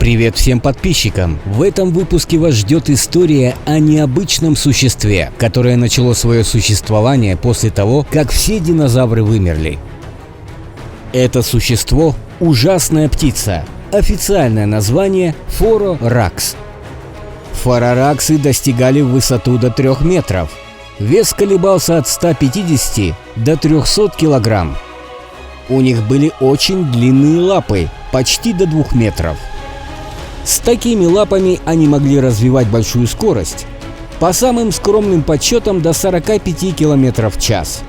Привет всем подписчикам! В этом выпуске вас ждет история о необычном существе, которое начало свое существование после того, как все динозавры вымерли. Это существо – ужасная птица. Официальное название – Фороракс. Форораксы достигали в высоту до 3 метров. Вес колебался от 150 до 300 килограмм. У них были очень длинные лапы, почти до 2 метров. С такими лапами они могли развивать большую скорость, по самым скромным подсчетам до 45 км в час.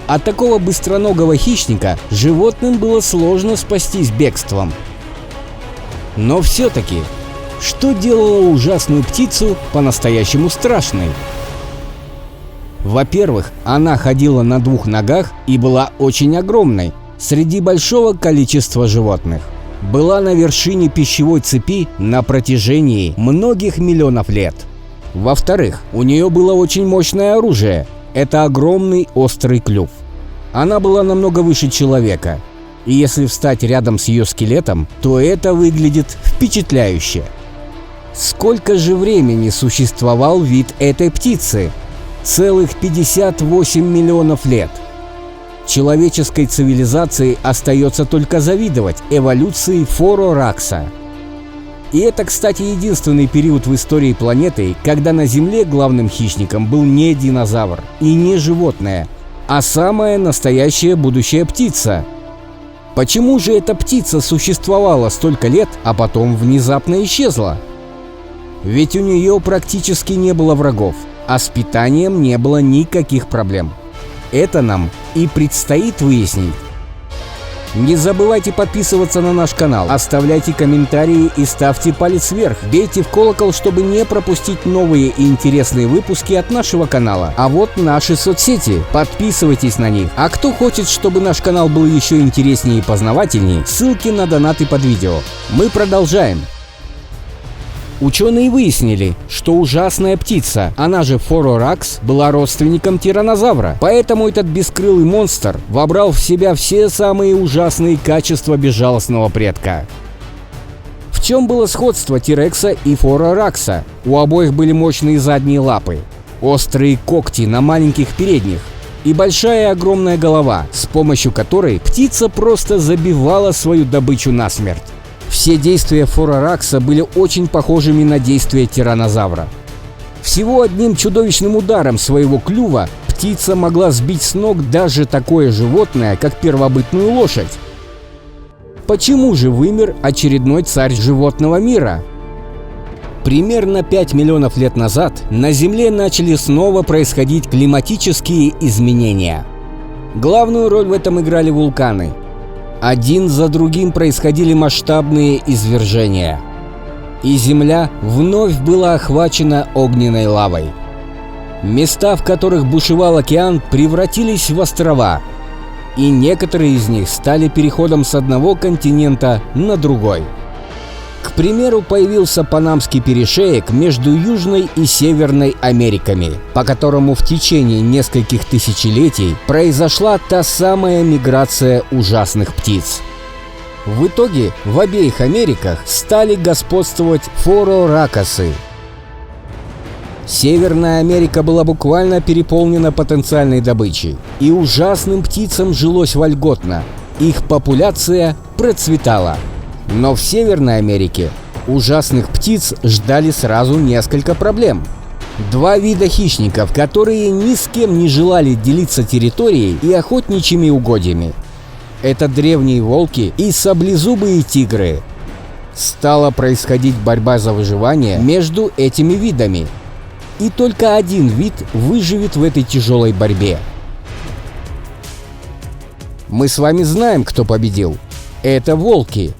От такого быстроногого хищника животным было сложно спастись бегством. Но все-таки, что делало ужасную птицу по-настоящему страшной? Во-первых, она ходила на 2 ногах и была очень огромной среди большого количества животных. Была на вершине пищевой цепи на протяжении многих миллионов лет. Во-вторых, у нее было очень мощное оружие – это огромный острый клюв. Она была намного выше человека, и если встать рядом с ее скелетом, то это выглядит впечатляюще. Сколько же времени существовал вид этой птицы? Целых 58 миллионов лет. Человеческой цивилизации остается только завидовать эволюции Фороракса. И это, кстати, единственный период в истории планеты, когда на Земле главным хищником был не динозавр и не животное, а самая настоящая будущая птица. Почему же эта птица существовала столько лет, а потом внезапно исчезла? Ведь у нее практически не было врагов, а с питанием не было никаких проблем. Это нам и предстоит выяснить. Не забывайте подписываться на наш канал, оставляйте комментарии и ставьте палец вверх. Бейте в колокол, чтобы не пропустить новые и интересные выпуски от нашего канала. А вот наши соцсети. Подписывайтесь на них. А кто хочет, чтобы наш канал был еще интереснее и познавательнее, ссылки на донаты под видео. Мы продолжаем. Ученые выяснили, что ужасная птица, она же Фороракс, была родственником тираннозавра, поэтому этот бескрылый монстр вобрал в себя все самые ужасные качества безжалостного предка. В чем было сходство Тирекса и Фороракса? У обоих были мощные задние лапы, острые когти на маленьких передних и большая огромная голова, с помощью которой птица просто забивала свою добычу насмерть. Все действия Фороракса были очень похожими на действия тираннозавра. Всего одним чудовищным ударом своего клюва птица могла сбить с ног даже такое животное, как первобытную лошадь. Почему же вымер очередной царь животного мира? Примерно 5 миллионов лет назад на Земле начали снова происходить климатические изменения. Главную роль в этом играли вулканы. Один за другим происходили масштабные извержения, и Земля вновь была охвачена огненной лавой. Места, в которых бушевал океан, превратились в острова, и некоторые из них стали переходом с одного континента на другой. К примеру, появился Панамский перешеек между Южной и Северной Америками, по которому в течение нескольких тысячелетий произошла та самая миграция ужасных птиц. В итоге в обеих Америках стали господствовать форораксы. Северная Америка была буквально переполнена потенциальной добычей, и ужасным птицам жилось вольготно, их популяция процветала. Но в Северной Америке ужасных птиц ждали сразу несколько проблем. 2 вида хищников, которые ни с кем не желали делиться территорией и охотничьими угодьями. Это древние волки и саблезубые тигры. Стала происходить борьба за выживание между этими видами. И только один вид выживет в этой тяжелой борьбе. Мы с вами знаем, кто победил. Это волки.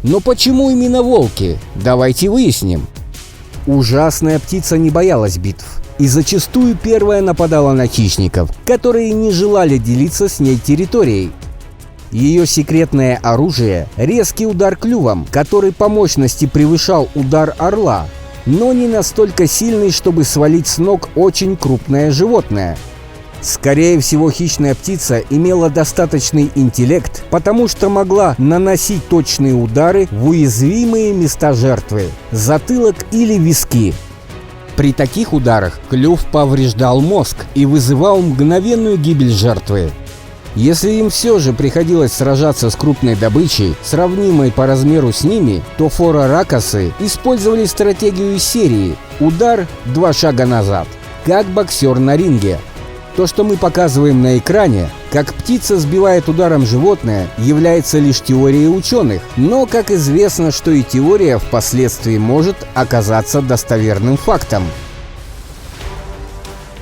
Но почему именно волки? Давайте выясним. Ужасная птица не боялась битв и зачастую первая нападала на хищников, которые не желали делиться с ней территорией. Ее секретное оружие – резкий удар клювом, который по мощности превышал удар орла, но не настолько сильный, чтобы свалить с ног очень крупное животное. Скорее всего, хищная птица имела достаточный интеллект, потому что могла наносить точные удары в уязвимые места жертвы – затылок или виски. При таких ударах клюв повреждал мозг и вызывал мгновенную гибель жертвы. Если им все же приходилось сражаться с крупной добычей, сравнимой по размеру с ними, то фороракосы использовали стратегию из серии «Удар, 2 шага назад», как боксер на ринге. То, что мы показываем на экране, как птица сбивает ударом животное, является лишь теорией ученых, но, как известно, что и теория впоследствии может оказаться достоверным фактом.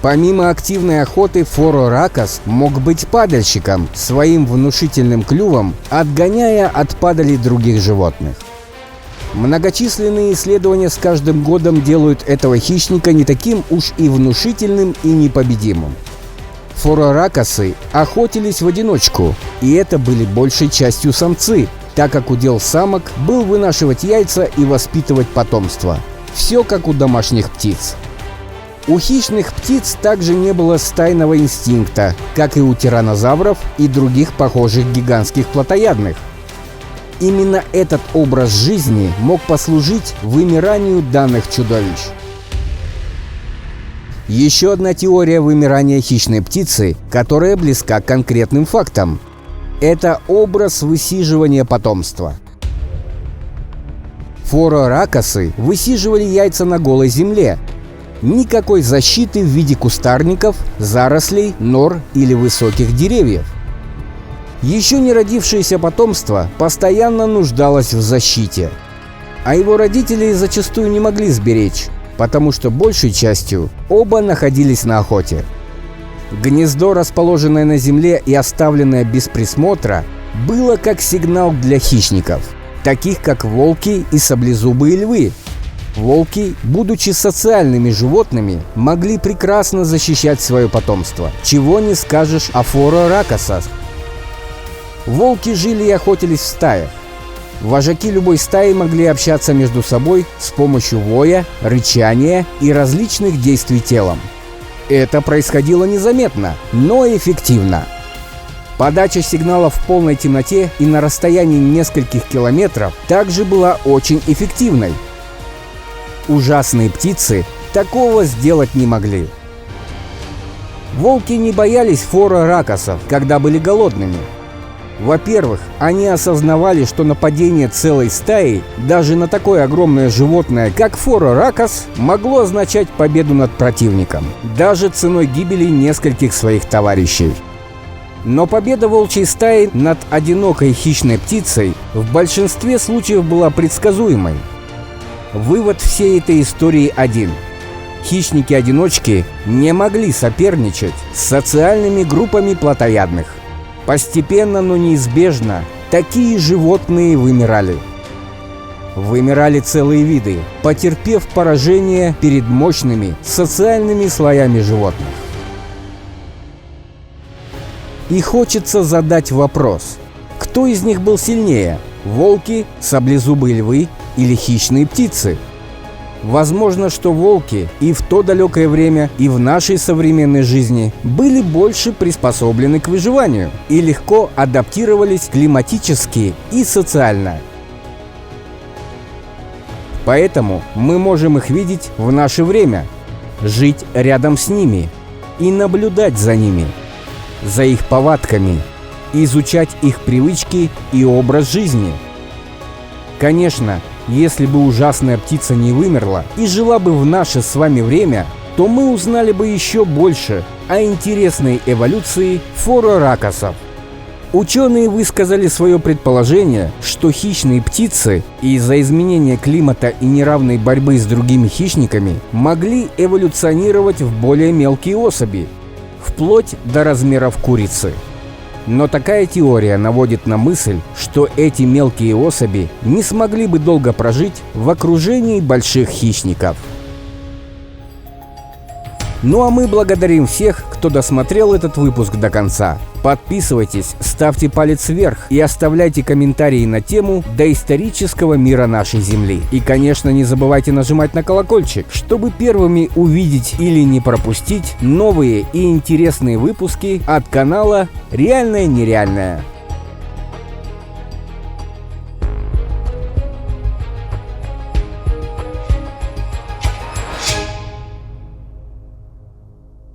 Помимо активной охоты, фороракос мог быть падальщиком, своим внушительным клювом отгоняя от падалей других животных. Многочисленные исследования с каждым годом делают этого хищника не таким уж и внушительным и непобедимым. Фороракосы охотились в одиночку, и это были большей частью самцы, так как удел самок был вынашивать яйца и воспитывать потомство. Все как у домашних птиц. У хищных птиц также не было стайного инстинкта, как и у тираннозавров и других похожих гигантских плотоядных. Именно этот образ жизни мог послужить вымиранию данных чудовищ. Еще одна теория вымирания хищной птицы, которая близка к конкретным фактам. Это образ высиживания потомства. Фороракосы высиживали яйца на голой земле. Никакой защиты в виде кустарников, зарослей, нор или высоких деревьев. Еще не родившееся потомство постоянно нуждалось в защите, а его родители зачастую не могли сберечь, потому что большей частью оба находились на охоте. Гнездо, расположенное на земле и оставленное без присмотра, было как сигнал для хищников, таких как волки и саблезубые львы. Волки, будучи социальными животными, могли прекрасно защищать свое потомство, чего не скажешь о фороракосах. Волки жили и охотились в стаях. Вожаки любой стаи могли общаться между собой с помощью воя, рычания и различных действий телом. Это происходило незаметно, но эффективно. Подача сигналов в полной темноте и на расстоянии нескольких километров также была очень эффективной. Ужасные птицы такого сделать не могли. Волки не боялись фороракосов, когда были голодными. Во-первых, они осознавали, что нападение целой стаи даже на такое огромное животное, как фороракос, могло означать победу над противником, даже ценой гибели нескольких своих товарищей. Но победа волчьей стаи над одинокой хищной птицей в большинстве случаев была предсказуемой. Вывод всей этой истории один. Хищники-одиночки не могли соперничать с социальными группами плотоядных. Постепенно, но неизбежно, такие животные вымирали. Вымирали целые виды, потерпев поражение перед мощными социальными слоями животных. И хочется задать вопрос: кто из них был сильнее – волки, саблезубые львы или хищные птицы? Возможно, что волки и в то далекое время, и в нашей современной жизни были больше приспособлены к выживанию и легко адаптировались климатически и социально. Поэтому мы можем их видеть в наше время, жить рядом с ними и наблюдать за ними, за их повадками, изучать их привычки и образ жизни. Конечно, если бы ужасная птица не вымерла и жила бы в наше с вами время, то мы узнали бы еще больше о интересной эволюции фороракосов. Ученые высказали свое предположение, что хищные птицы из-за изменения климата и неравной борьбы с другими хищниками могли эволюционировать в более мелкие особи, вплоть до размеров курицы. Но такая теория наводит на мысль, что эти мелкие особи не смогли бы долго прожить в окружении больших хищников. Ну а мы благодарим всех, кто досмотрел этот выпуск до конца. Подписывайтесь, ставьте палец вверх и оставляйте комментарии на тему доисторического мира нашей Земли. И, конечно, не забывайте нажимать на колокольчик, чтобы первыми увидеть или не пропустить новые и интересные выпуски от канала «Реальное нереальное».